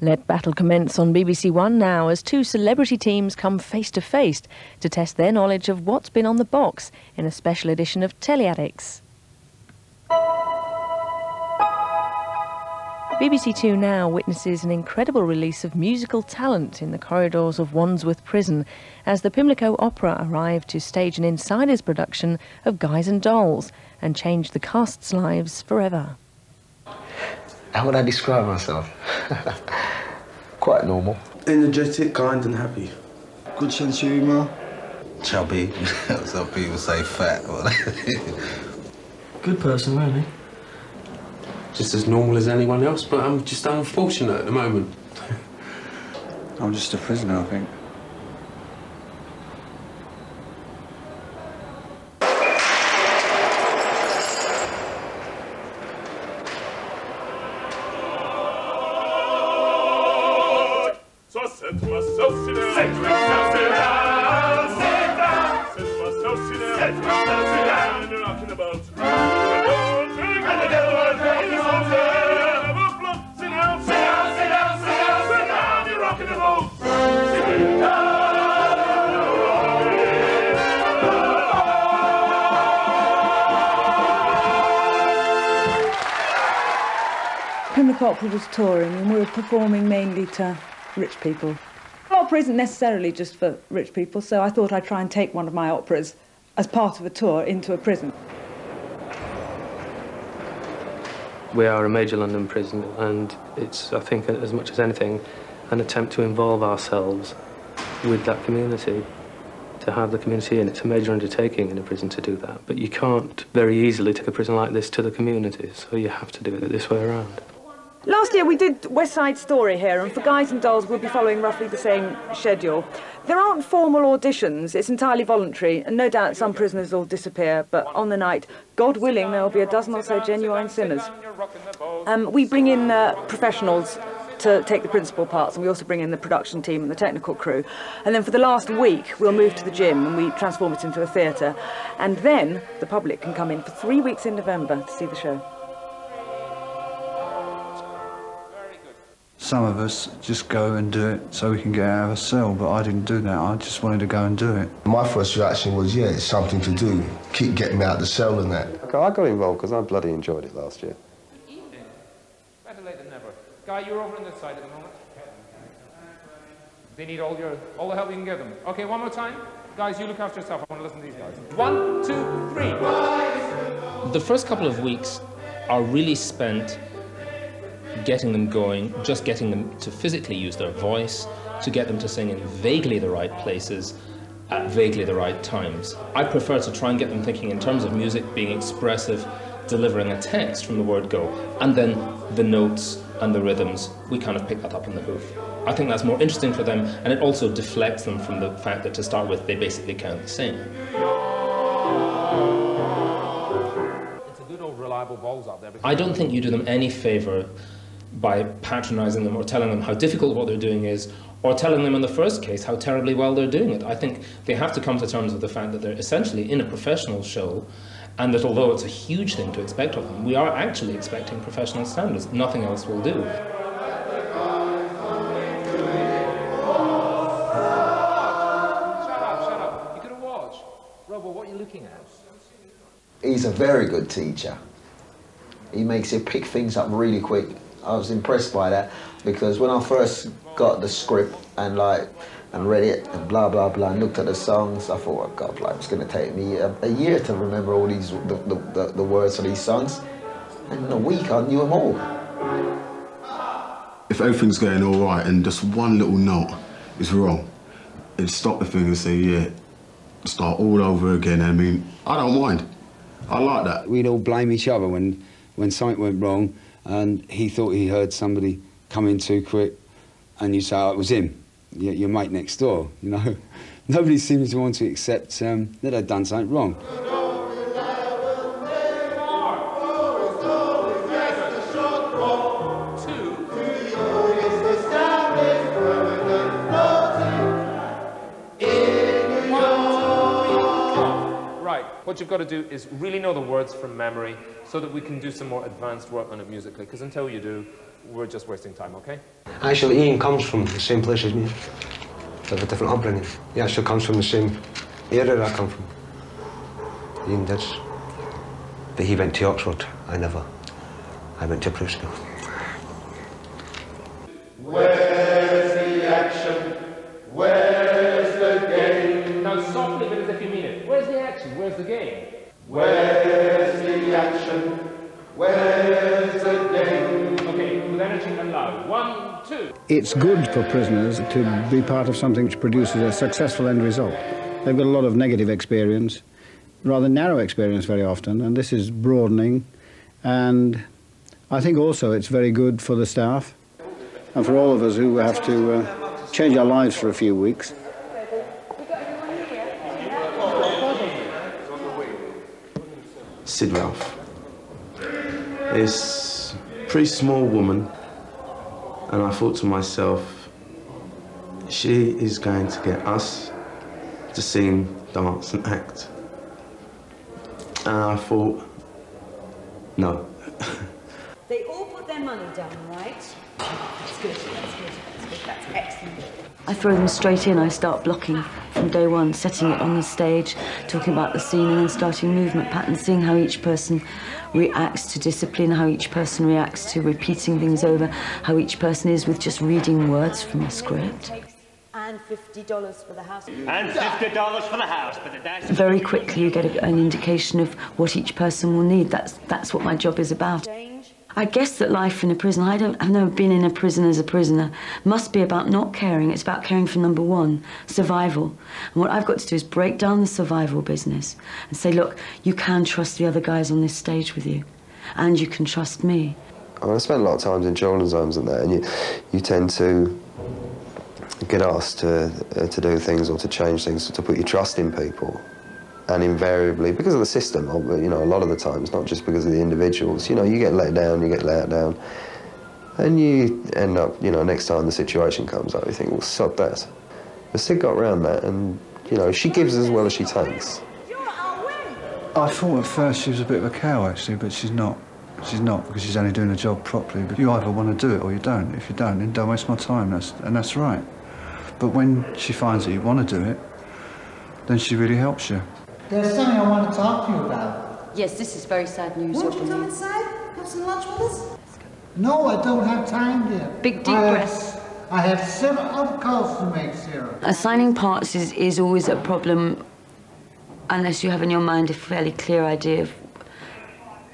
Let battle commence on BBC One now as two celebrity teams come face to face to test their knowledge of what's been on the box in a special edition of Teleaddicts. BBC Two now witnesses an incredible release of musical talent in the corridors of Wandsworth prison as the Pimlico Opera arrived to stage an insider's production of Guys and Dolls and change the cast's lives forever. How would I describe myself? Quite normal. Energetic, kind and happy. Good sense of humour. Chubby. Some people say fat. Good person, really. Just as normal as anyone else, but I'm just unfortunate at the moment. I'm just a prisoner, I think. Pimlico Opera was touring and we were performing mainly to rich people. Opera isn't necessarily just for rich people, so I thought I'd try and take one of my operas as part of a tour into a prison. We are a major London prison and it's, I think, as much as anything, an attempt to involve ourselves with that community, to have the community in. It's a major undertaking in a prison to do that, but you can't very easily take a prison like this to the community, so you have to do it this way around. Last year we did West Side Story here, and for Guys and Dolls we'll be following roughly the same schedule. There aren't formal auditions, it's entirely voluntary, and no doubt some prisoners will disappear, but on the night, God willing, there will be a dozen or so genuine sinners. We bring in professionals to take the principal parts, and we also bring in the production team and the technical crew. And then for the last week, we'll move to the gym and we transform it into a theatre. And then the public can come in for 3 weeks in November to see the show. Some of us just go and do it so we can get out of a cell, but I didn't do that. I just wanted to go and do it. My first reaction was, yeah, it's something to do. Keep getting me out of the cell and that. Okay, I got involved because I bloody enjoyed it last year. Better late than never. Guy, you're over on this side at the moment. They need all the help you can give them. Okay, one more time. Guys, you look after yourself. I want to listen to these guys. 1, 2, 3. The first couple of weeks are really spent getting them going, just getting them to physically use their voice, to get them to sing in vaguely the right places at vaguely the right times. I prefer to try and get them thinking in terms of music, being expressive, delivering a text from the word go, and then the notes and the rhythms, we kind of pick that up on the hoof. I think that's more interesting for them, and it also deflects them from the fact that to start with they basically can't sing. It's a good old reliable balls out there. I don't think you do them any favour by patronising them or telling them how difficult what they're doing is, or telling them in the first case how terribly well they're doing it. I think they have to come to terms with the fact that they're essentially in a professional show, and that although it's a huge thing to expect of them, we are actually expecting professional standards. Nothing else will do. Shut up. You could have watched. Robo, what are you looking at? He's a very good teacher. He makes you pick things up really quick. I was impressed by that because when I first got the script and read it and blah blah blah and looked at the songs, I thought, oh God, it's going to take me a year to remember all these the words of these songs. And in a week I knew them all. If everything's going all right and just one little note is wrong, it'd stop the thing and say, yeah, start all over again. I mean, I don't mind. I like that. We'd all blame each other when something went wrong and he thought he heard somebody come in too quick and you say, oh, it was him, your mate next door, you know. Nobody seems to want to accept that they'd done something wrong. what you've got to do is really know the words from memory so that we can do some more advanced work on it musically, because until you do, we're just wasting time, okay? Actually, Ian comes from the same place as me. They have a different upbringing. He actually comes from the same area that I come from. Ian did. But he went to Oxford. I never. I went to Pimlico. Where's the action? Where's the game? Now softly, but as if you mean it. Where's the action? Where's the game? Where's the action? Where's the game? Okay, with energy and loud. 1, 2. It's good for prisoners to be part of something which produces a successful end result. They've got a lot of negative experience, rather narrow experience very often, and this is broadening. And I think also it's very good for the staff and for all of us who have to change our lives for a few weeks. Sid Ralph. It's a pretty small woman, and I thought to myself, she is going to get us to sing, dance and act. And I thought, no. They all put their money down, right? That's good, that's good, that's good, that's excellent. I throw them straight in. I start blocking from day one, setting it on the stage, talking about the scene and then starting movement patterns, seeing how each person reacts to discipline, how each person reacts to repeating things over, how each person is with just reading words from a script. And $50 for the house. And $50 for the house, but that's... Very quickly you get an indication of what each person will need. That's what my job is about. I guess that life in a prison, I've never been in a prison as a prisoner, must be about not caring. It's about caring for number one, survival. And what I've got to do is break down the survival business and say, look, you can trust the other guys on this stage with you, and you can trust me. I spent a lot of times in children's homes and that, and you tend to get asked to do things or to change things, to put your trust in people. And invariably, because of the system, you know, a lot of the times, not just because of the individuals, you know, you get let down, and you end up, you know, next time the situation comes up, you think, well, sod that. But Sid got around that, and, you know, she gives as well as she takes. I thought at first she was a bit of a cow, actually, but she's not. She's not, because she's only doing the job properly. But you either want to do it or you don't. If you don't, then don't waste my time, and that's right. But when she finds that you want to do it, then she really helps you. There's something I want to talk to you about. Yes, this is very sad news. Won't you come inside? Have some lunch with us? No, I don't have time, dear. Big deep breaths. I have several other calls to make, Sarah. Assigning parts is always a problem unless you have in your mind a fairly clear idea of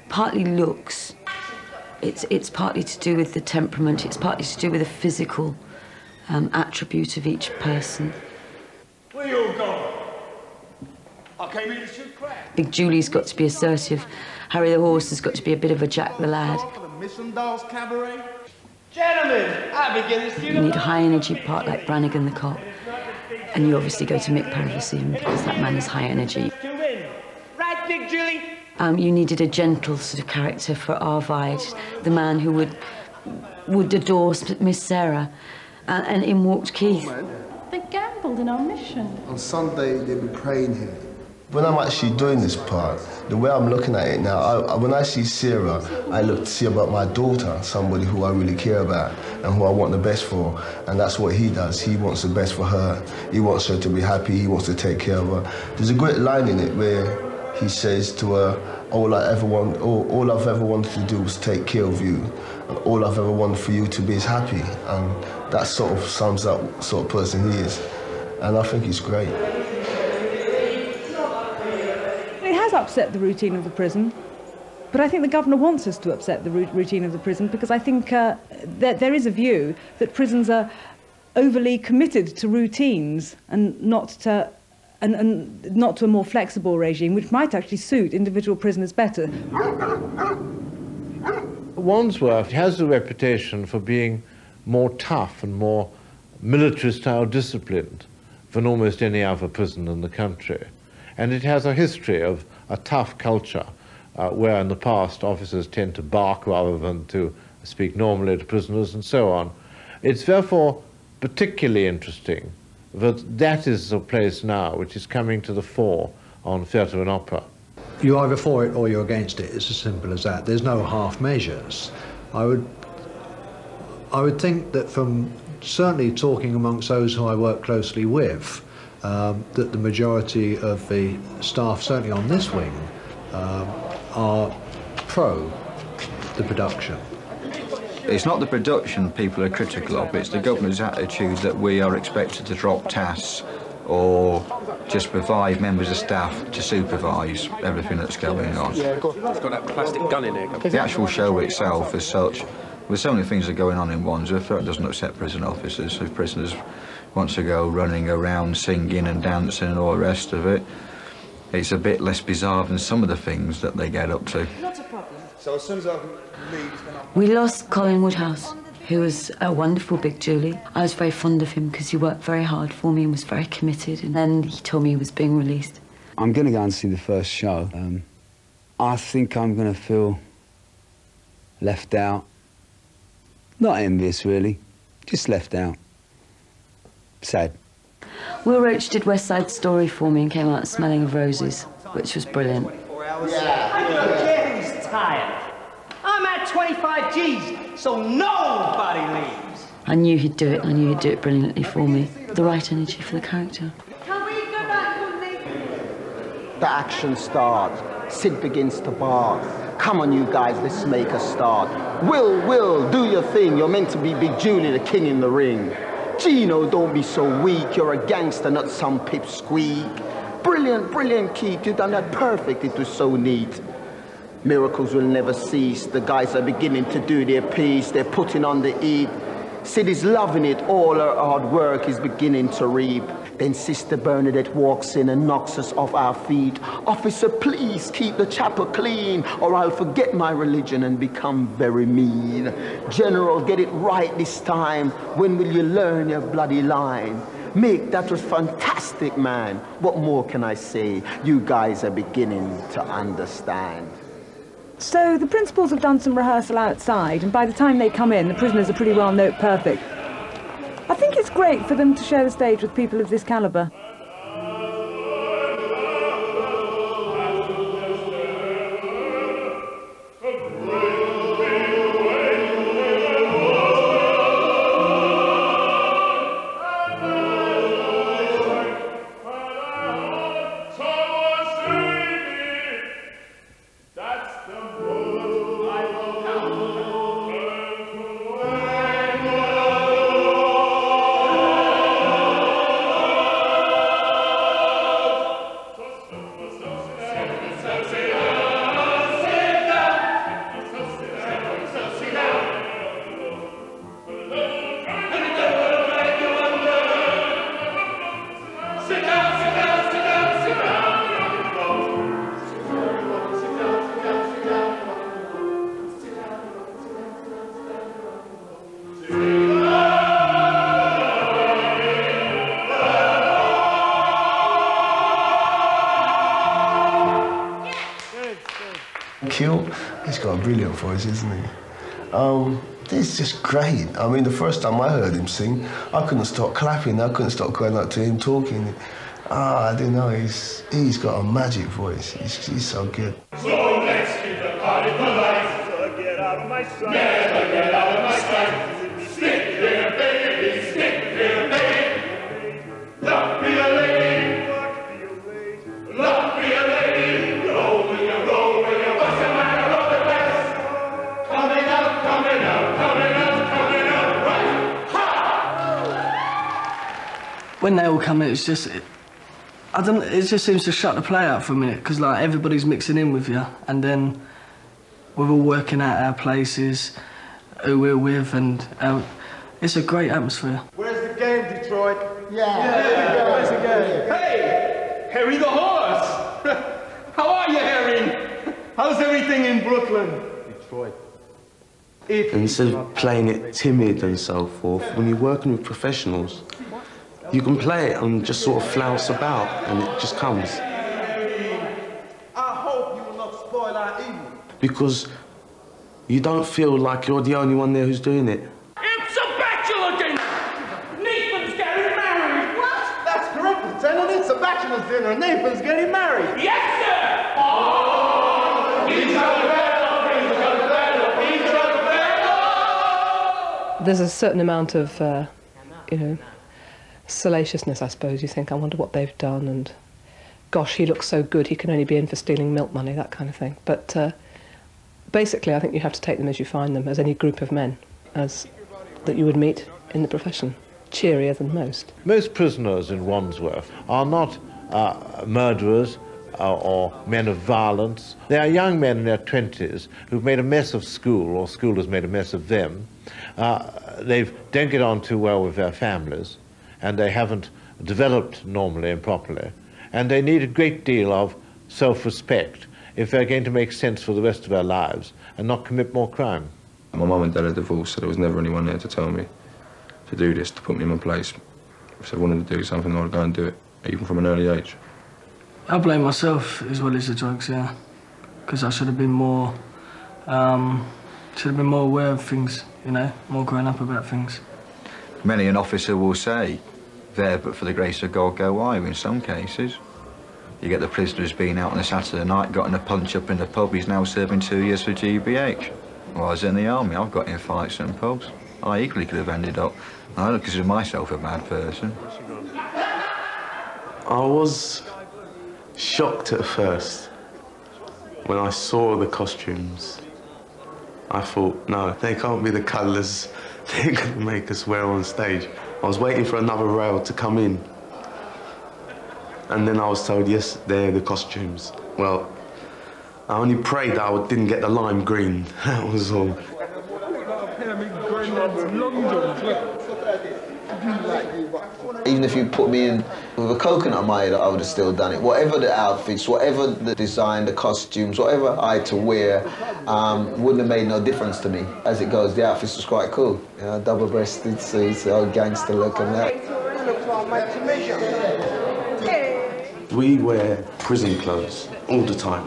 partly looks. It's partly to do with the temperament. It's partly to do with the physical attribute of each person. Where you all going? I came here to shoot crap. Big Julie's got to be assertive. Harry the horse has got to be a bit of a Jack the lad. Mission Dolls Cabaret. Gentlemen, I begin this. You need a high energy part like Brannigan the cop. And you obviously go to Mick Purvis because that man is high energy. Right, Big Julie? You needed a gentle sort of character for Arvide, the man who would adore Miss Sarah. And in walked Keith. They gambled in our mission. On Sunday, they'll be praying here. When I'm actually doing this part, the way I'm looking at it now, when I see Sarah, I look to see about my daughter, somebody who I really care about and who I want the best for. And that's what he does. He wants the best for her. He wants her to be happy. He wants to take care of her. There's a great line in it where he says to her, all I've ever wanted to do was take care of you. And all I've ever wanted for you to be is happy. And that sort of sums up what sort of person he is. And I think he's great. It has upset the routine of the prison, but I think the governor wants us to upset the routine of the prison because I think that there is a view that prisons are overly committed to routines and not to a more flexible regime, which might actually suit individual prisoners better. Wandsworth has a reputation for being more tough and more military-style disciplined than almost any other prison in the country. And it has a history of a tough culture, where in the past officers tend to bark rather than to speak normally to prisoners and so on. It's therefore particularly interesting that that is the place now which is coming to the fore on theatre and opera. You're either for it or you're against it. It's as simple as that. There's no half measures. I would think that from certainly talking amongst those who I work closely with, that the majority of the staff, certainly on this wing, are pro the production. It's not the production people are critical of, it's the governor's attitude that we are expected to drop tasks or just provide members of staff to supervise everything that's going on. It's got that plastic gun in there. The actual show itself as such, with so many things that are going on in Wandsworth, that doesn't upset prison officers. If prisoners want to go running around singing and dancing and all the rest of it, it's a bit less bizarre than some of the things that they get up to. Not a problem. So as soon as I leave, then I'll... We lost Colin Woodhouse, who was a wonderful big Julie. I was very fond of him because he worked very hard for me and was very committed, and then he told me he was being released. I'm going to go and see the first show. I think I'm going to feel left out. Not envious, really. Just left out. Sad. Will Roach did West Side Story for me and came out smelling of roses, which was brilliant. I don't care who's tired. I'm at 25 G's, so nobody leaves. I knew he'd do it, and I knew he'd do it brilliantly for me. The right energy for the character. Can we go back on The action starts. Sid begins to bark. Come on, you guys, let's make a start. Will, do your thing. You're meant to be Big Julie, the king in the ring. Gino, don't be so weak. You're a gangster, not some pipsqueak. Brilliant, Keith. You've done that perfect. It was so neat. Miracles will never cease. The guys are beginning to do their piece. They're putting on the heat. Sid is loving it. All her hard work is beginning to reap. Then Sister Bernadette walks in and knocks us off our feet. Officer, please keep the chapel clean, or I'll forget my religion and become very mean. General, get it right this time. When will you learn your bloody line? Mick, that was fantastic, man. What more can I say? You guys are beginning to understand. So the principals have done some rehearsal outside, and by the time they come in, the prisoners are pretty well note perfect. I think it's great for them to share the stage with people of this calibre. He's got a brilliant voice, isn't he? It's just great. I mean, the first time I heard him sing, I couldn't stop clapping. I couldn't stop going up to him talking. I don't know. He's got a magic voice. He's so good. So let's keep the party polite. Never get out of my sight. Never get out of my sight. Stick here, baby. Stick here, baby. Luck be a lady. Luck be a lady. Roll with you, roll with you. What's the matter, roll the best? Coming up, coming up, coming up, coming up. Right. Ha! When they all come in, it's just... I don't. It just seems to shut the play out for a minute, because like everybody's mixing in with you, and then we're all working out our places, who we're with, and it's a great atmosphere. Where's the game, Detroit? Yeah. Where's the game? Hey, Harry the horse. How are you, Harry? How's everything in Brooklyn? Detroit. Instead of playing it timid and so forth, when you're working with professionals, you can play it and just sort of flounce about, and it just comes. I hope you will not spoil our evening. Because you don't feel like you're the only one there who's doing it. It's a bachelor dinner! Nathan's getting married! What? That's correct, Lieutenant. It's a bachelor's dinner. Nathan's getting married. Yes, sir! Oh! There's a certain amount of, you know, salaciousness, I suppose. You think, I wonder what they've done, and gosh, he looks so good, he can only be in for stealing milk money, that kind of thing. But basically, I think you have to take them as you find them, as any group of men that you would meet in the profession. Cheerier than most. Most prisoners in Wandsworth are not murderers or men of violence. They are young men in their 20s who've made a mess of school, or school has made a mess of them. They don't get on too well with their families, and they haven't developed normally and properly. And they need a great deal of self-respect if they're going to make sense for the rest of their lives and not commit more crime. My mum and dad are divorced, so there was never anyone there to tell me to do this, to put me in my place. If I wanted to do something, I would go and do it, even from an early age. I blame myself as well as the drugs, yeah. Because I should have been more aware of things, you know, more grown up about things. Many an officer will say, there but for the grace of God go I, in some cases. You get the prisoners being out on a Saturday night, got in a punch-up in the pub, he's now serving 2 years for GBH. Well, I was in the army, I've got in fights and pubs. I equally could have ended up. I don't consider myself a bad person. I was shocked at first when I saw the costumes. I thought, no, they can't be the colours they're going to make us wear on stage. I was waiting for another rail to come in. And then I was told, yes, they're the costumes. Well, I only prayed that I didn't get the lime green. That was all. Even if you put me in with a coconut on my head, I would have still done it. Whatever the outfits, whatever the design, the costumes, whatever I had to wear, wouldn't have made no difference to me. As it goes, the outfits was quite cool. You know, double-breasted suits, old gangster look and that. We wear prison clothes all the time.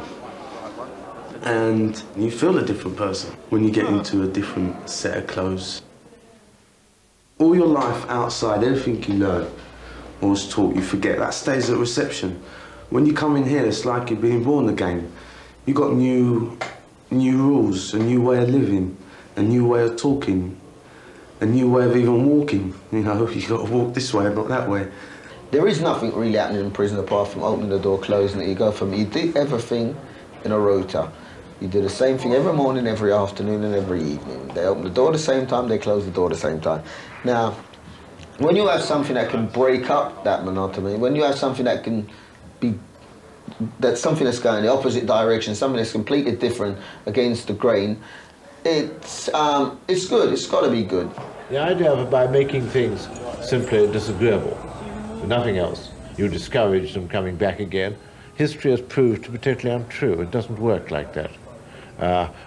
And you feel a different person when you get into a different set of clothes. All your life outside, everything you learn or was taught, you forget. That stays at reception. When you come in here, it's like you're being born again. You got new rules, a new way of living, a new way of talking, a new way of even walking. You know, you got to walk this way, not that way. There is nothing really happening in prison apart from opening the door, closing it. You go from, you do everything in a rota. You do the same thing every morning, every afternoon, and every evening. They open the door at the same time, they close the door at the same time. Now, when you have something that can break up that monotony, when you have something that can be, that's something that's going the opposite direction, something that's completely different against the grain, it's good, it's got to be good. The idea of by making things simply disagreeable, nothing else, you discourage them coming back again. History has proved to be totally untrue. It doesn't work like that.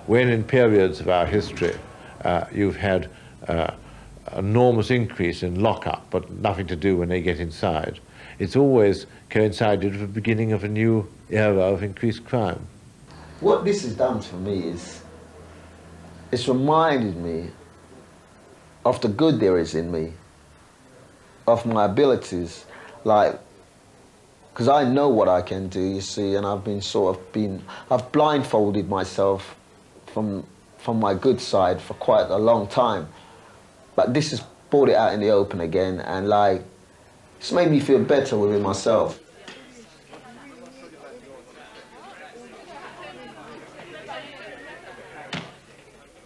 When in periods of our history you've had enormous increase in lockup, but nothing to do when they get inside, it's always coincided with the beginning of a new era of increased crime. What this has done for me is, it's reminded me of the good there is in me, of my abilities, like, because I know what I can do, you see, and I've blindfolded myself from my good side for quite a long time. But this has brought it out in the open again, and like, it's made me feel better within myself.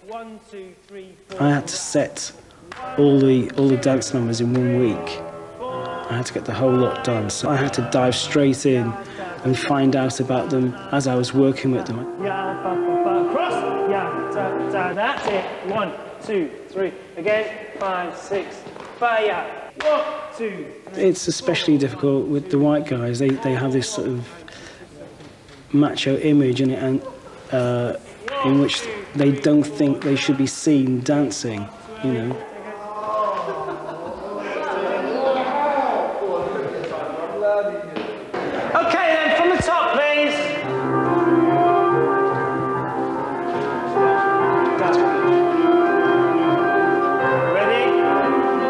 One, two, three, I had to set all the dance numbers in 1 week. I had to get the whole lot done, so I had to dive straight in and find out about them as I was working with them. Yeah, cross. Yeah, that's it. 1, 2, 3. Again. 5, 6. Fire. 1, 2, 3. It's especially difficult with the white guys. They have this sort of macho image in it, and in which they don't think they should be seen dancing, you know. Okay then, from the top, please. Ready?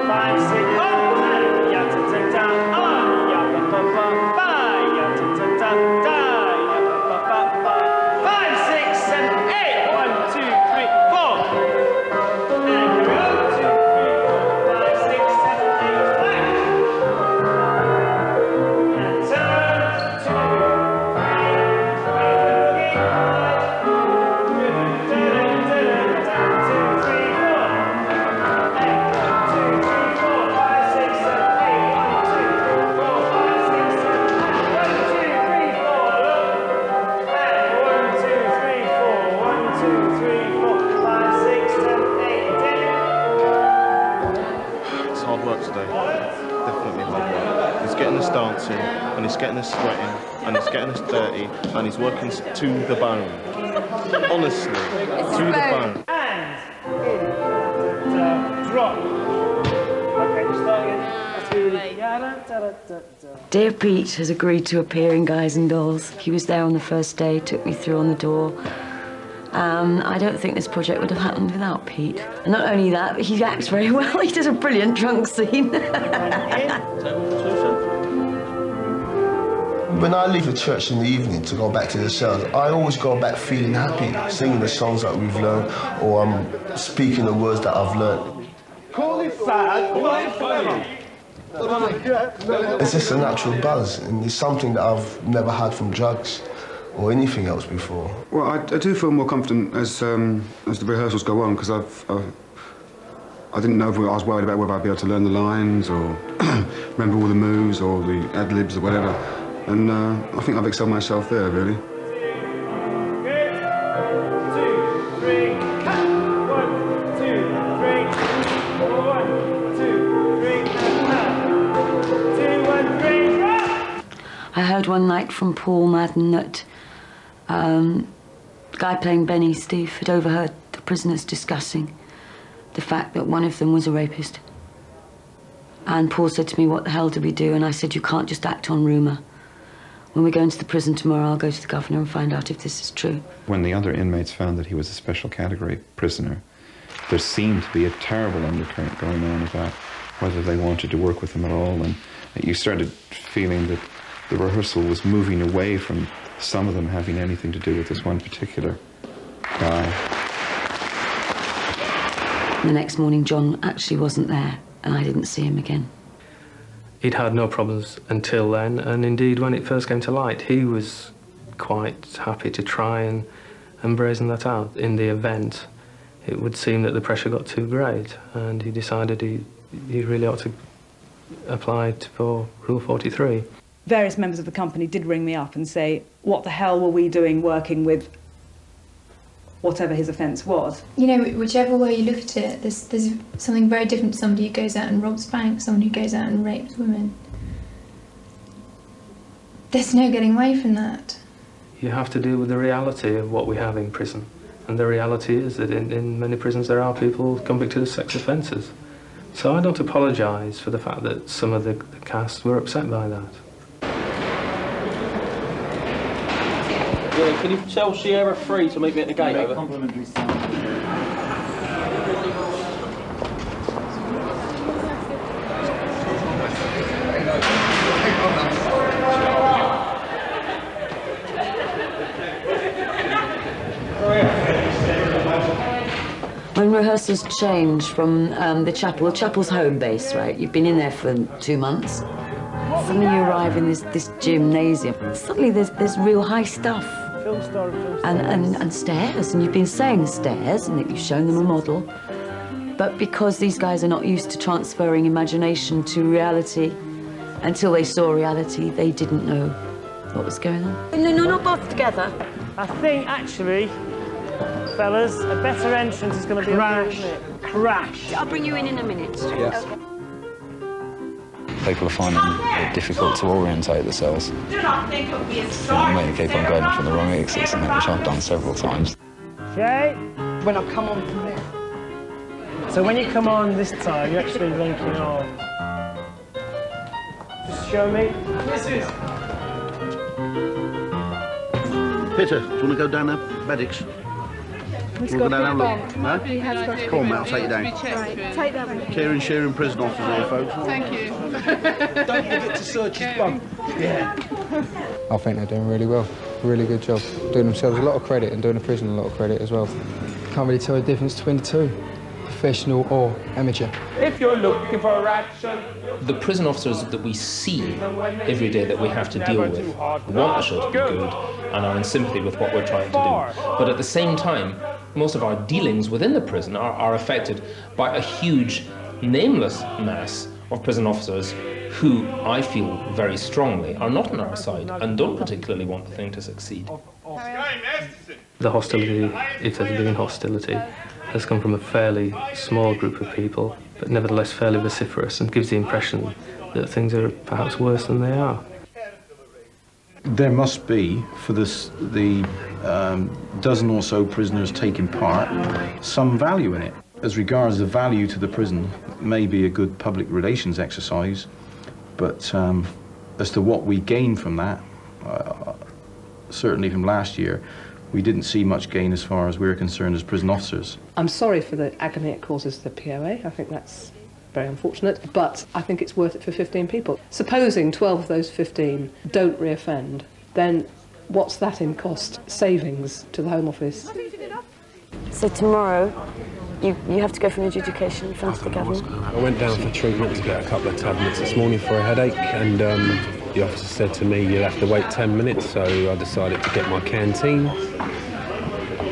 5, 6. Up and ya ta ta ta. On ya pa pa pa. Ba ya ta ta ta. Da ya pa pa pa. 5, 6, us dancing, and he's getting us sweating, and he's getting us dirty, and he's working us to the bone. Honestly, to the bone. And in, drop. Okay, just start again. Let's do it. Dear Pete has agreed to appear in Guys and Dolls. He was there on the first day, took me through on the door. I don't think this project would have happened without Pete. And not only that, but he acts very well. He does a brilliant drunk scene. When I leave the church in the evening to go back to the cells, I always go back feeling happy, singing the songs that we've learned, or speaking the words that I've learned. Call it sad, call it funny. It's just a natural buzz, and it's something that I've never had from drugs or anything else before. Well, I do feel more confident as the rehearsals go on, because I didn't know if I was worried about whether I'd be able to learn the lines or remember all the moves or the ad-libs or whatever. And I think I've excelled myself there, really. Good. 2, 3, cut. 1, 2, 3. 1, 2, 3, cut. 2, 1, 3, drop. I heard one night from Paul Madden that the guy playing Benny, Steve, had overheard the prisoners discussing the fact that one of them was a rapist. And Paul said to me, "What the hell do we do?" And I said, "You can't just act on rumour. When we go into the prison tomorrow, I'll go to the governor and find out if this is true." When the other inmates found that he was a special category prisoner, there seemed to be a terrible undercurrent going on about whether they wanted to work with him at all, and you started feeling that the rehearsal was moving away from some of them having anything to do with this one particular guy. The next morning, John actually wasn't there, and I didn't see him again. He'd had no problems until then, and indeed when it first came to light, he was quite happy to try and brazen that out. In the event, it would seem that the pressure got too great, and he decided he really ought to apply for Rule 43. Various members of the company did ring me up and say, what the hell were we doing working with whatever his offence was? You know, whichever way you look at it, there's something very different to somebody who goes out and robs banks, someone who goes out and rapes women. There's no getting away from that. You have to deal with the reality of what we have in prison. And the reality is that in many prisons there are people convicted of sex offences. So I don't apologise for the fact that some of the cast were upset by that. Yeah, can you tell Sierra 3 to meet me at the gate? Over? Complimentary sound. When rehearsals change from the chapel's home base, right? You've been in there for 2 months. Suddenly you arrive in this gymnasium. Suddenly there's real high stuff. And stairs, and you've been saying stairs, and you've shown them a model. But because these guys are not used to transferring imagination to reality, until they saw reality, they didn't know what was going on. No, not both together. I think, actually, fellas, a better entrance is going to be Crash. Crash. I'll bring you in a minute. Yes. Okay. People are finding it difficult to orientate themselves. Do not think of me as Maybe keep on going off on the wrong exits, and that, which I've done several times. Okay. When I come on from there. So when you come on this time, you're actually linking on. Just show me. Peter, do you want to go down there? Medics. Let's We'll go go down for and look. Huh? Come on, mate, I'll take you down. Right, take that one. Caring, sharing prison officers here, folks. Thank you. Don't forget to search his bunk. Yeah. I think they're doing really well. Really good job. Doing themselves a lot of credit and doing the prison a lot of credit as well. Can't really tell the difference between the two, professional or amateur. If you're looking for action, the prison officers that we see every day that we have to deal with want the show to be good and are in sympathy with what we're trying to do. But at the same time, most of our dealings within the prison are affected by a huge, nameless mass of prison officers who, I feel very strongly, are not on our side and don't particularly want the thing to succeed. The hostility, if there's been hostility, has come from a fairly small group of people but nevertheless fairly vociferous, and gives the impression that things are perhaps worse than they are. There must be, for the dozen or so prisoners taking part, some value in it. As regards the value to the prison, may be a good public relations exercise, but as to what we gain from that, certainly from last year, we didn't see much gain as far as we're concerned as prison officers. I'm sorry for the agony it causes the POA. I think that's very unfortunate, but I think it's worth it for 15 people. Supposing 12 of those 15 don't reoffend, then what's that in cost savings to the Home Office? So tomorrow, you have to go for an adjudication in front of the governor? I went down for treatment to get a couple of tablets this morning for a headache, and the officer said to me, you'll have to wait 10 minutes, so I decided to get my canteen,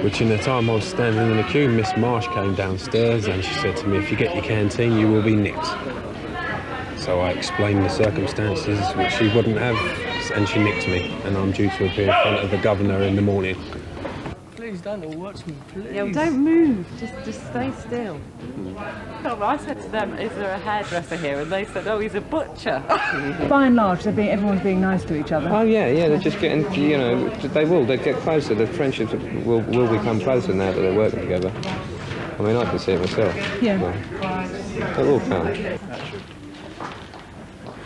which in the time I was standing in the queue, Miss Marsh came downstairs and she said to me, if you get your canteen, you will be nicked. So I explained the circumstances, which she wouldn't have, and she nicked me, and I'm due to appear in front of the governor in the morning. Please don't watch me, please. Yeah, well, don't move. Just stay still. Oh, I said to them, is there a hairdresser here? And they said, oh, he's a butcher. By and large, everyone's being nice to each other. Oh yeah, they're just getting, you know, they get closer. The friendships will become closer now that they're working together. I mean, I can see it myself. Yeah. Well, it will come.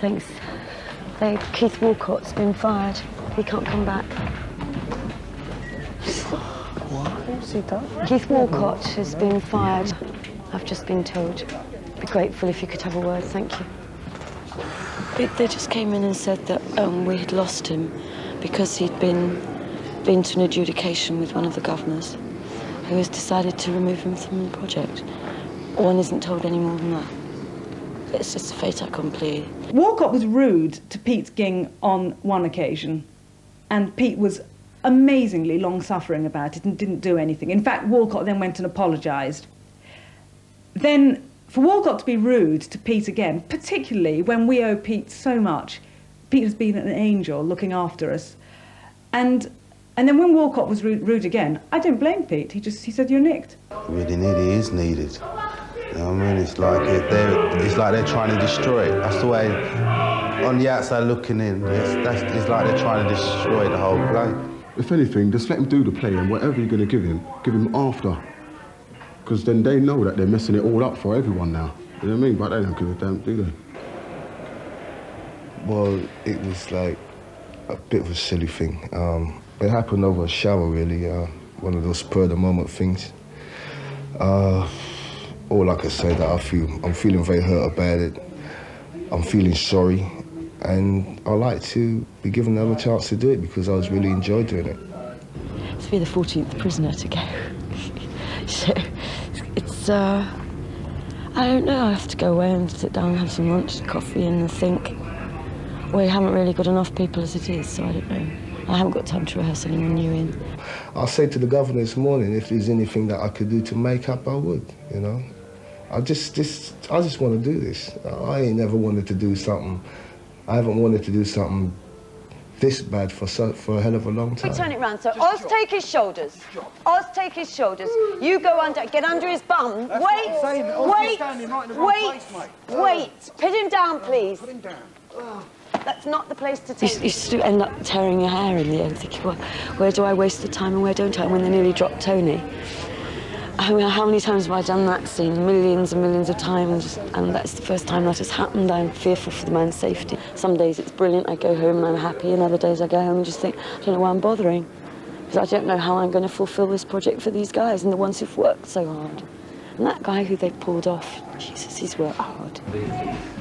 Thanks. Keith Walcott's been fired. He can't come back. What's he done? Keith Walcott has been fired. I've just been told. I'd be grateful if you could have a word, thank you. They just came in and said that we had lost him because he'd been to an adjudication with one of the governors who has decided to remove him from the project. One isn't told any more than that. It's just a fait accompli. Walcott was rude to Pete Ging on one occasion, and Pete was amazingly long-suffering about it and didn't do anything. In fact, Walcott then went and apologised. Then, for Walcott to be rude to Pete again, particularly when we owe Pete so much, Pete has been an angel looking after us, and then when Walcott was rude again, I don't blame Pete. He said, you're nicked. Really is needed. You know what I mean? It's like they're trying to destroy it. That's the way, on the outside looking in, it's like they're trying to destroy the whole play. If anything, just let him do the play, and whatever you're going to give him after. Because then they know that they're messing it all up for everyone now. You know what I mean? But they don't give a damn, do they? Well, it was like a bit of a silly thing. It happened over a shower, really. One of those spur-of-the-moment things. All I can say that I'm feeling very hurt about it. I'm feeling sorry, and I'd like to be given another chance to do it because I was really enjoyed doing it. To be the 14th prisoner to go. So it's I don't know. I have to go away and sit down and have some lunch, coffee, and think. We haven't really got enough people as it is, so I don't know. I haven't got time to rehearse anyone new in. I'll say to the governor this morning if there's anything that I could do to make up, I would. You know. I just want to do this. I ain't never wanted to do something. I haven't wanted to do something this bad for a hell of a long time. We turn it round, so Oz take his shoulders. Oz take his shoulders. You go under, get under his bum. Wait. Put him down, please. Put him down. That's not the place to take. You still end up tearing your hair in the end, thinking, well, where do I waste the time and where don't I? When they nearly dropped Tony. I mean, how many times have I done that scene? Millions and millions of times, and that's the first time that has happened. I'm fearful for the man's safety. Some days it's brilliant, I go home and I'm happy, and other days I go home and just think, I don't know why I'm bothering, because I don't know how I'm going to fulfil this project for these guys and the ones who've worked so hard. And that guy who they pulled off, Jesus, he's worked hard.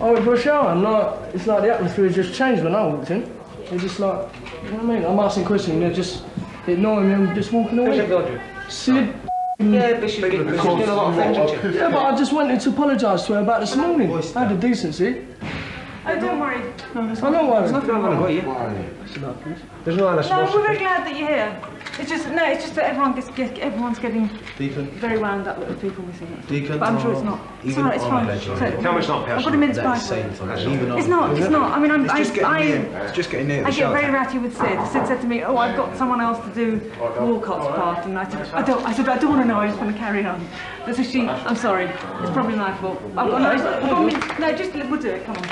I went for a shower, and it's like the atmosphere just changed when I walked in. They're just like, you know what I mean? I'm asking questions, and they're just ignoring me and just walking away. Sid. Yeah, Bishop did a lot of things, didn't you? Yeah, but I just wanted to apologise to her about this morning. I had the decency. Oh, don't worry. No, there's nothing wrong with you. There's no other No, we're very glad that you're here. It's just that everyone's getting very wound up with the people missing. But I'm sure it's not. It's all right, it's fine. Tell me it's not personal. I've got a minute's price. It's not. I mean, It's just getting near the I show. get very ratty with Sid. Sid said to me, "Oh, I've got someone else to do Walcott's part," and I said, "I don't want to know. I just want to carry on." But so I'm sorry. It's probably my fault. I've got no, just we'll do it. Come on.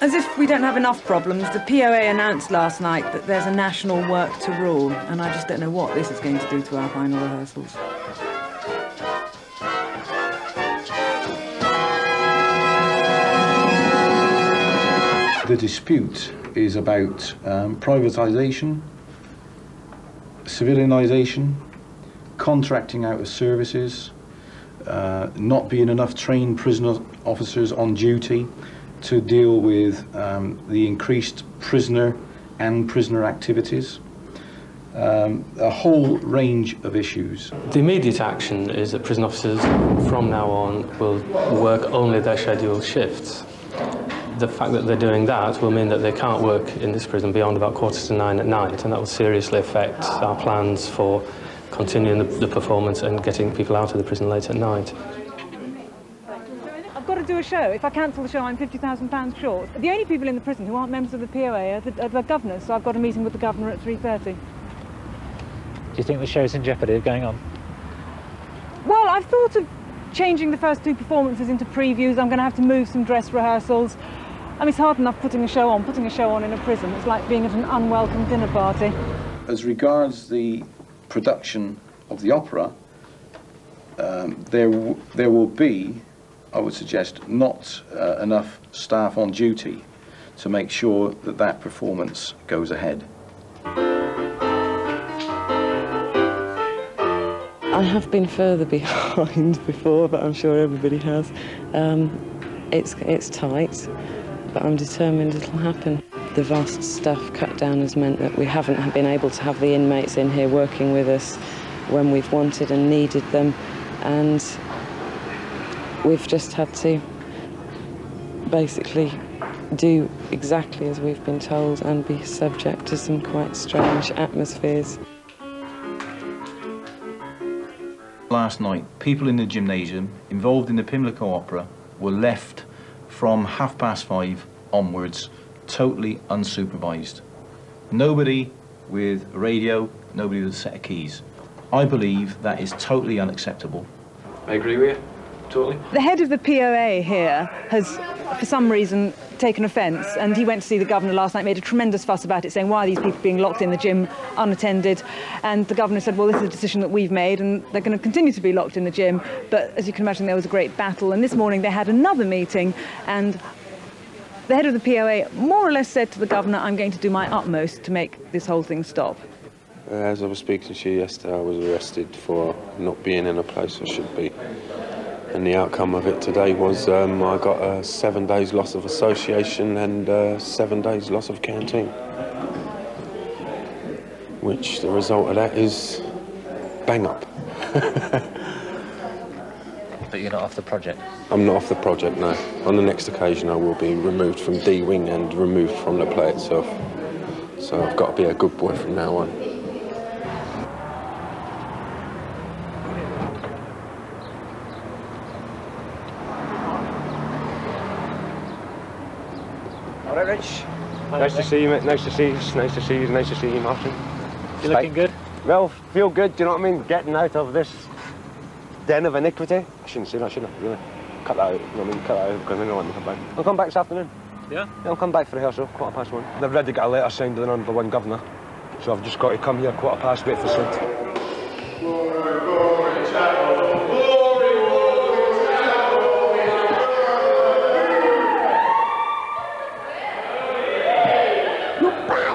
As if we don't have enough problems, the POA announced last night that there's a national work to rule, and I just don't know what this is going to do to our final rehearsals. The dispute is about privatisation, civilianisation, contracting out of services, not being enough trained prisoner officers on duty to deal with the increased prisoner and prisoner activities, a whole range of issues. The immediate action is that prison officers from now on will work only their scheduled shifts. The fact that they're doing that will mean that they can't work in this prison beyond about 8:45 at night, and that will seriously affect our plans for continuing the performance and getting people out of the prison late at night. I've got to do a show. If I cancel the show, I'm £50,000 short. The only people in the prison who aren't members of the POA are the governors, so I've got a meeting with the governor at 3:30. Do you think the show's in jeopardy of going on? Well, I've thought of changing the first two performances into previews. I'm going to have to move some dress rehearsals. I mean, it's hard enough putting a show on in a prison. It's like being at an unwelcome dinner party. As regards the production of the opera, there will be, I would suggest, not enough staff on duty to make sure that that performance goes ahead. I have been further behind before, but I'm sure everybody has. It's tight, but I'm determined it'll happen. The vast staff cut down has meant that we haven't been able to have the inmates in here working with us when we've wanted and needed them, and we've just had to basically do exactly as we've been told and be subject to some quite strange atmospheres. Last night, people in the gymnasium involved in the Pimlico opera were left from 5:30 onwards totally unsupervised. Nobody with a radio, nobody with a set of keys. I believe that is totally unacceptable. I agree with you, totally. The head of the POA here has, for some reason, taken offence, and he went to see the governor last night, made a tremendous fuss about it, saying, why are these people being locked in the gym unattended? And the governor said, well, this is a decision that we've made, and they're going to continue to be locked in the gym. But as you can imagine, there was a great battle, and this morning they had another meeting, and the head of the POA more or less said to the governor, I'm going to do my utmost to make this whole thing stop. As I was speaking to you yesterday, I was arrested for not being in a place I should be. And the outcome of it today was I got 7 days loss of association and 7 days loss of canteen. Which the result of that is bang up. But you're not off the project? I'm not off the project, no. On the next occasion I will be removed from D-Wing and removed from the play itself. So I've got to be a good boy from now on. All right, Rich. Nice to see you, mate. Nice to see you. Nice to see you. Nice to see you, Martin. You looking good? Well, feel good. Do you know what I mean? Getting out of this den of iniquity. I shouldn't say that, should I? Really? Cut that out. You know what I mean? Cut that out because I don't want to come back. I'll come back this afternoon. Yeah? Yeah, I'll come back for rehearsal. 1:15. They've already got a letter signed to the #1 governor, so I've just got to come here 1:15, wait for Sid.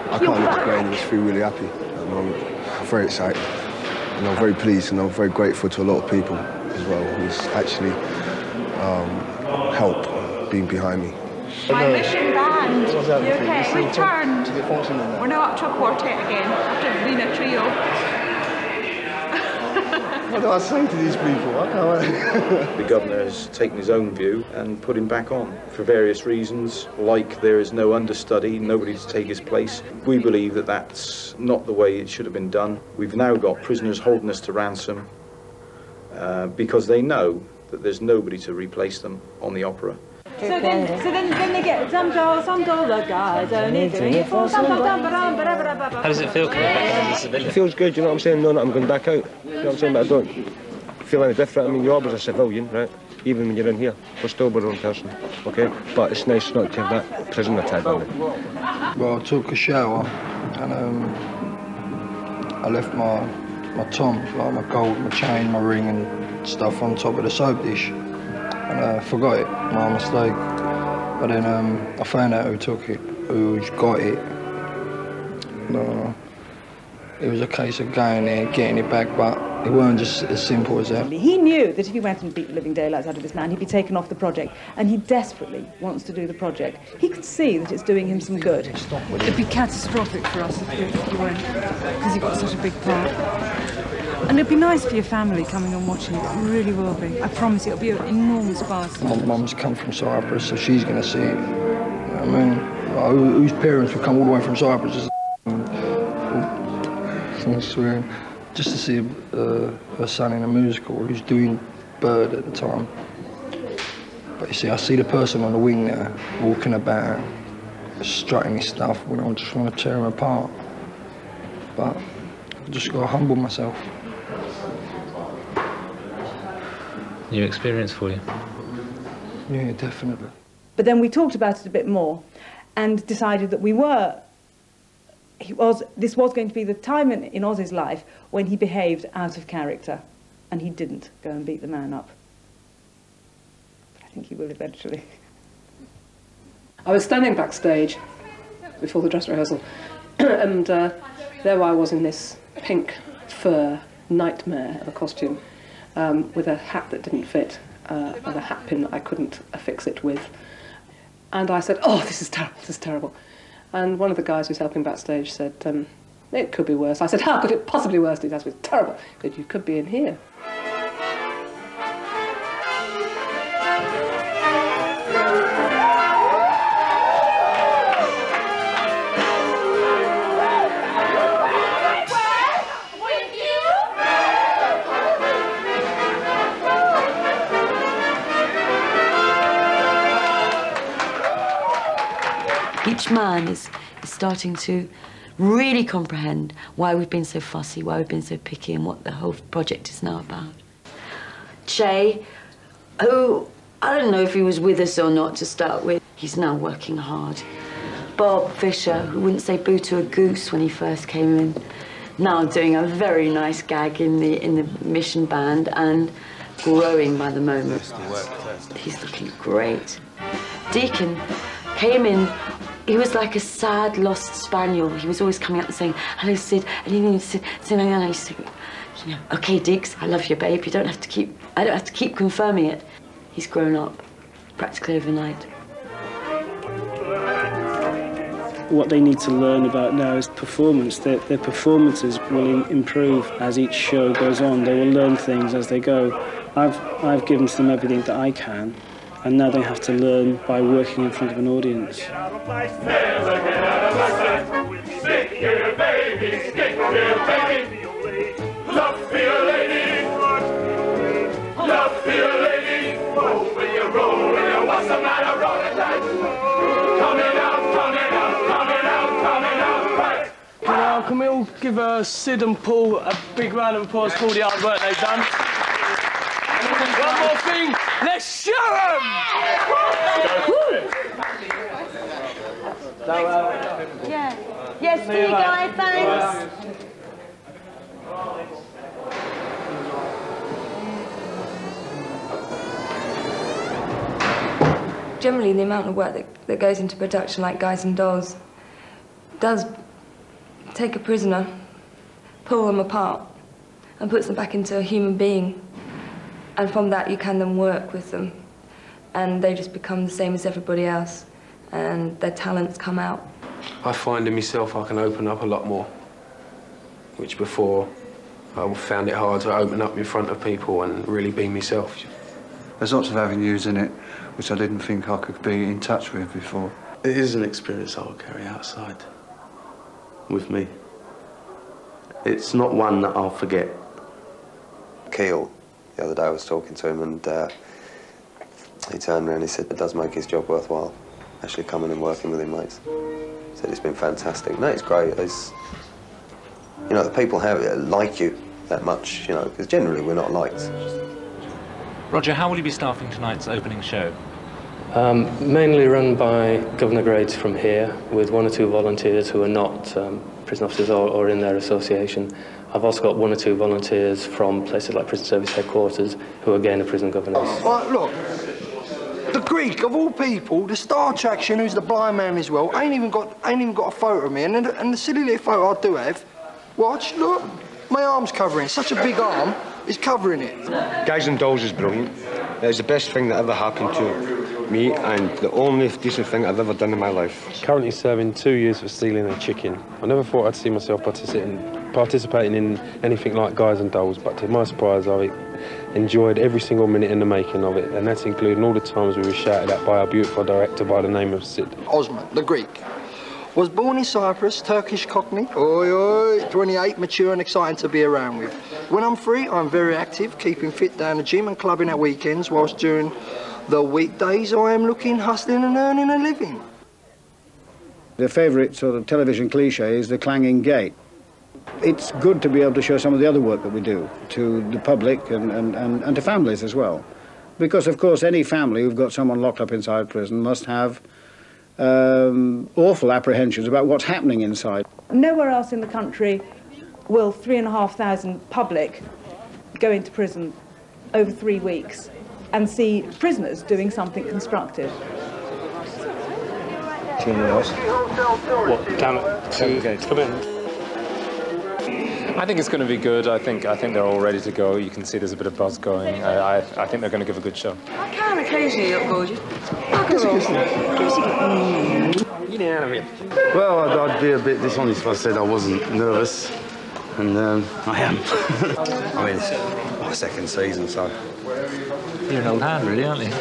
I can't just go in and just feel really happy at the moment. I'm very excited. And I'm very pleased and I'm very grateful to a lot of people as well who's actually helped being behind me. My mission band, you okay? Returned. We're now up to a quartet again, after being a trio. What do I say to these people? I can't. The governor has taken his own view and put him back on for various reasons, like there is no understudy, nobody to take his place. We believe that that's not the way it should have been done. We've now got prisoners holding us to ransom because they know that there's nobody to replace them on the opera. So then they get some dollar guys only doing it for some. How does it feel coming back as a civilian? It feels good, you know what I'm saying, knowing that I'm going back out. You know what I'm saying, but I don't feel any different. I mean, you're always a civilian, right? Even when you're in here, we're still our own person, okay? But it's nice not to have that prisoner tag on it. Well, I took a shower and I left my toms, like my gold, my chain, my ring and stuff on top of the soap dish. And I forgot it, my mistake. But then I found out who took it, who's got it. It was a case of going there, getting it back, but it weren't just as simple as that. He knew that if he went and beat the living daylights out of this man, he'd be taken off the project, and he desperately wants to do the project. He could see that it's doing him some good. It'd be catastrophic for us if you went, because you've got such a big part. And it'd be nice for your family coming and watching it. It really will be. I promise you, it'll be an enormous buzz. My mum's come from Cyprus, so she's going to see it. You know what I mean? Like, whose parents would come all the way from Cyprus just to see her son in a musical who's doing Bird at the time. But you see, I see the person on the wing there, walking about, strutting his stuff, when I just want to tear him apart. But I just got to humble myself. New experience for you? Yeah, definitely. But then we talked about it a bit more and decided that this was going to be the time in Oz's life when he behaved out of character, and he didn't go and beat the man up. But I think he will eventually. I was standing backstage before the dress rehearsal, and there I was in this pink fur nightmare of a costume, with a hat that didn't fit, and a hat pin that I couldn't affix it with. And I said, "Oh, this is terrible, this is terrible." And one of the guys who's helping backstage said, "It could be worse." I said, "How could it possibly be worse?" He said, "It's terrible." But you could be in here. Each man is starting to really comprehend why we've been so fussy, why we've been so picky, and what the whole project is now about. Che, who, I don't know if he was with us or not to start with, he's now working hard. Bob Fisher, who wouldn't say boo to a goose when he first came in, now doing a very nice gag in the mission band and growing by the moment. He's looking great. Deacon came in. He was like a sad, lost spaniel. He was always coming up and saying, "Hello, Sid," and he would say, "Hello, Sid." You know, "Okay, Diggs, I love you, babe. I don't have to keep confirming it." He's grown up, practically overnight. What they need to learn about now is performance. Their performances will improve as each show goes on. They will learn things as they go. I've given to them everything that I can, and now they have to learn by working in front of an audience. Stick here, baby, stick here, baby. Love for your lady. Love for your lady. Roll with you, roll with you. What's the matter, roll it like? Coming out, coming out, coming out, coming out, right. Now, can we all give Sid and Paul a big round of applause for all the hard work they've done? One more thing, let's show them! Yeah. Yes, see you guys, thanks. Generally, the amount of work that goes into production, like Guys and Dolls, does take a prisoner, pull them apart, and puts them back into a human being. And from that, you can then work with them. And they just become the same as everybody else, and their talents come out. I find in myself I can open up a lot more, which before I found it hard to open up in front of people and really be myself. There's lots of avenues in it which I didn't think I could be in touch with before. It is an experience I will carry outside with me. It's not one that I'll forget. Keel, the other day I was talking to him and he turned around and he said it does make his job worthwhile, actually coming and working with him, mates. He said it's been fantastic. No, it's great. It's, you know, the people have like you that much, you know, because generally we're not liked. Roger, how will you be staffing tonight's opening show? Mainly run by governor grades from here, with 1 or 2 volunteers who are not prison officers or in their association. I've also got 1 or 2 volunteers from places like Prison Service Headquarters, who again are prison governors. Right, look, the Greek of all people, the star attraction, who's the blind man as well, ain't even got a photo of me, and the silly little photo I do have. Watch, look, my arm's covering. Such a big arm is covering it. Guys and Dolls is brilliant. It's the best thing that ever happened to me and the only decent thing I've ever done in my life. Currently serving 2 years for stealing a chicken. I never thought I'd see myself participating in anything like Guys and Dolls, but to my surprise, I enjoyed every single minute in the making of it, and that's including all the times we were shouted at by our beautiful director by the name of Sid. Osman, the Greek. Was born in Cyprus, Turkish Cockney. Oi, oi, 28, mature and exciting to be around with. When I'm free, I'm very active, keeping fit down the gym and clubbing at weekends, whilst during the weekdays I am looking, hustling and earning a living. The favourite sort of television cliche is the clanging gate. It's good to be able to show some of the other work that we do to the public and to families as well. Because, of course, any family who've got someone locked up inside prison must have awful apprehensions about what's happening inside. Nowhere else in the country will 3,500 public go into prison over 3 weeks and see prisoners doing something constructive. What, down to come in? I think it's going to be good. I think they're all ready to go. You can see there's a bit of buzz going. I think they're going to give a good show. I can occasionally look gorgeous. Get out of here. Well, I'd be a bit dishonest if I said I wasn't nervous, and I am. I mean, it's my second season, so... You're an old hand, really, aren't you?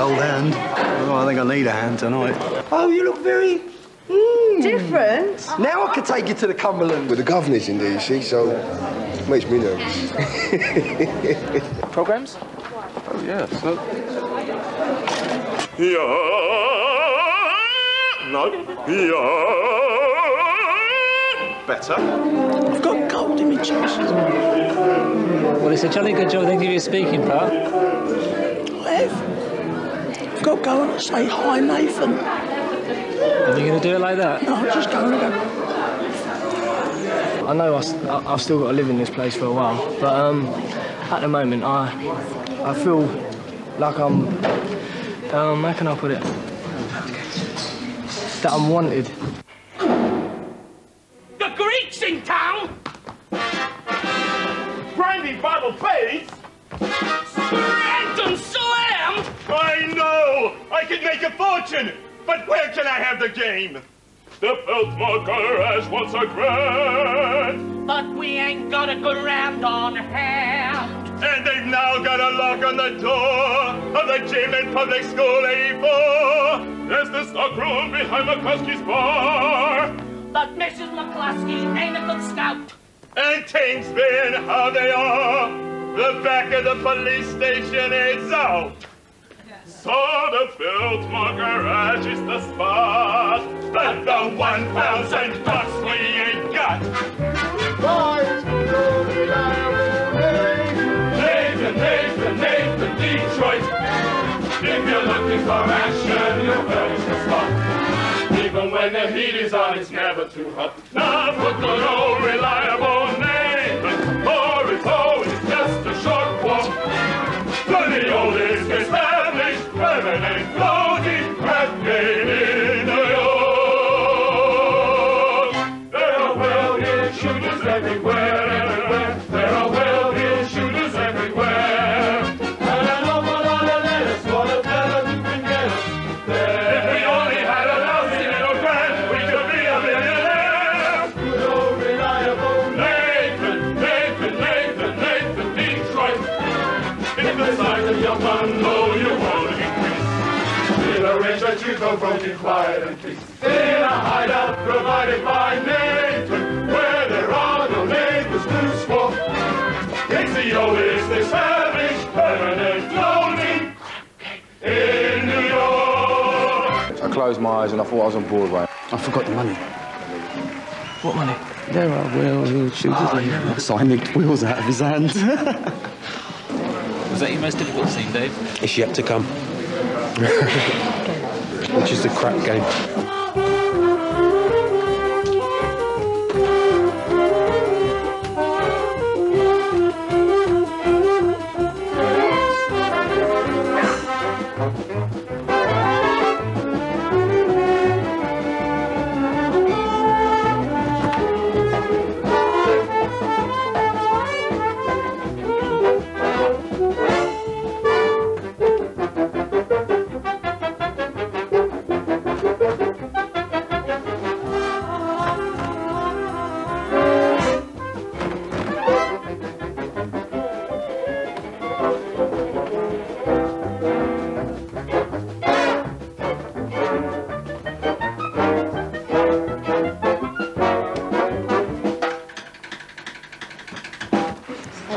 Old hand? Well, I think I need a hand tonight. Oh, you look very... different. Now I can take you to the Cumberland. With the governor's in there, you see, so it makes me nervous. Programmes? Oh, yes. No. Better. I've got gold images. Well, it's a jolly good job they give you a speaking part. I have. I've got to go and say hi, Nathan. Are you going to do it like that? No, I'm just going to go. I know I've still got to live in this place for a while, but at the moment I feel like I'm, how can I put it? That I'm wanted. The Greeks in town! Brandy bottle face! Random slam! I know! I could make a fortune! But where can I have the game? The Pimlico has once a grand. But we ain't got a grand on hand. And they've now got a lock on the door of the gym in Public School 84. There's the stockroom behind McCluskey's bar. But Mrs. McCluskey ain't a good scout. And things been how they are. The back of the police station is out. So the Biltmore garage is the spot. But the 1,000 bucks we ain't got. Nathan, Detroit. If you're looking for action, you're very spot. Even when the heat is on, it's never too hot. Now for good old reliable Nathan, or it's always just a short walk. From the oldest established, permanent, floating craft game in New York. There are well-hid shooters everywhere. There are well so broken, quiet and peace. In a hideout provided by nature, where there are no neighbors to squawk. It's the oldest established permanent colony in New York. I closed my eyes and I thought I was on Broadway. I forgot the money. What money? There are wheel shooters. So I nicked wheels out of his hand. Was that your most difficult scene, Dave? It's yet to come. Which is the crap game.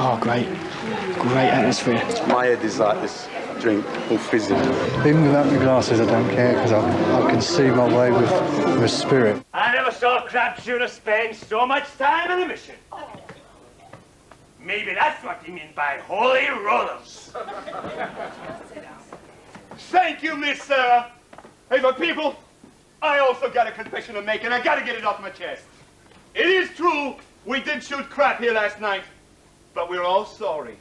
Oh, great. Great atmosphere. My head is like this drink, all fizzy. Even without my glasses, I don't care, because I can see my way with spirit. I never saw a crab shooter spend so much time in a mission. Maybe that's what you mean by holy rollers. Thank you, Miss Sarah. Hey, but people, I also got a confession to make, and I gotta get it off my chest. It is true, we did shoot crap here last night, but we're all sorry.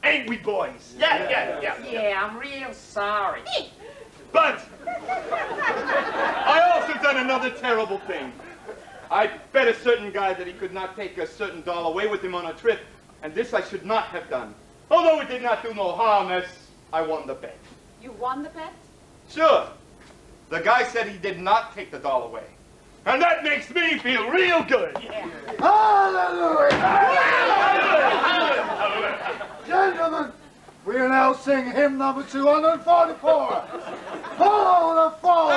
Ain't we, boys? Yeah, I'm real sorry. But I also done another terrible thing. I bet a certain guy that he could not take a certain doll away with him on a trip, and this I should not have done. Although it did not do no harm, as I won the bet. You won the bet? Sure. The guy said he did not take the doll away. And that makes me feel real good. Yeah. Hallelujah! Gentlemen, we are now sing hymn number 244. Follow the fall!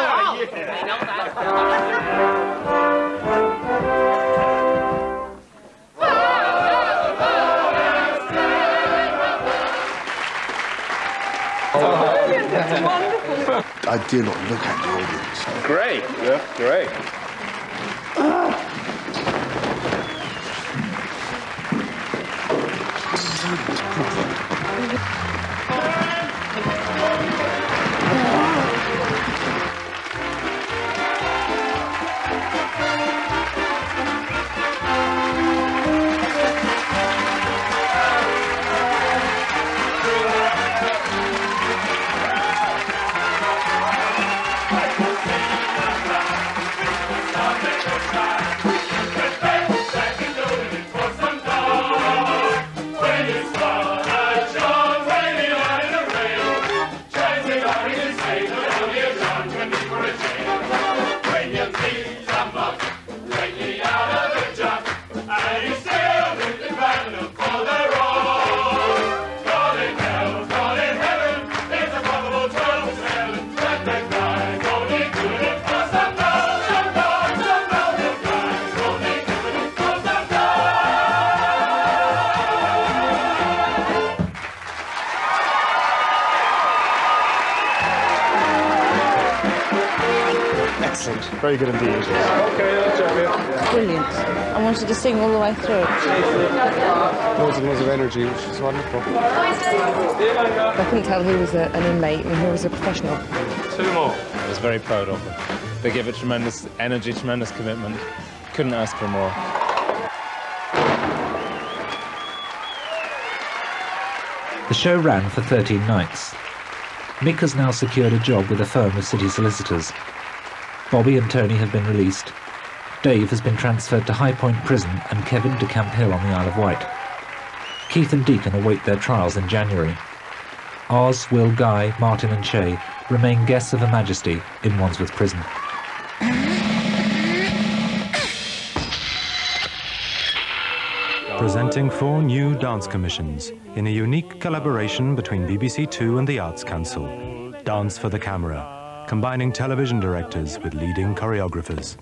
I dare not look at the audience. Great, yeah, great. Excellent. Very good indeed. Brilliant. I wanted to sing all the way through. Loads and loads of energy, which is wonderful. I couldn't tell who was an inmate and who was a professional. 2 more. I was very proud of them. They gave it tremendous energy, tremendous commitment. Couldn't ask for more. The show ran for 13 nights. Mick has now secured a job with a firm of city solicitors. Bobby and Tony have been released. Dave has been transferred to High Point Prison and Kevin to Camp Hill on the Isle of Wight. Keith and Deacon await their trials in January. Oz, Will, Guy, Martin and Che remain guests of Her Majesty in Wandsworth Prison. Presenting 4 new dance commissions in a unique collaboration between BBC Two and the Arts Council. Dance for the Camera, combining television directors with leading choreographers.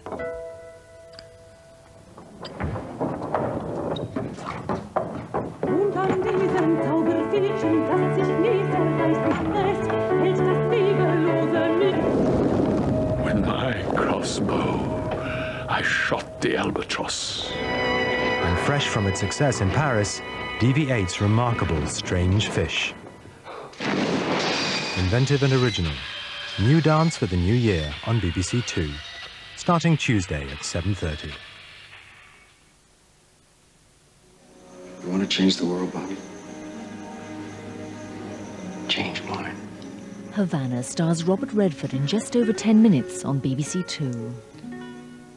With my crossbow, I shot the albatross. And fresh from its success in Paris, DV8's remarkable Strange Fish. Inventive and original. New dance for the new year on BBC Two, starting Tuesday at 7:30. You want to change the world, Bobby? Change mine. Havana stars Robert Redford in just over 10 minutes on BBC Two.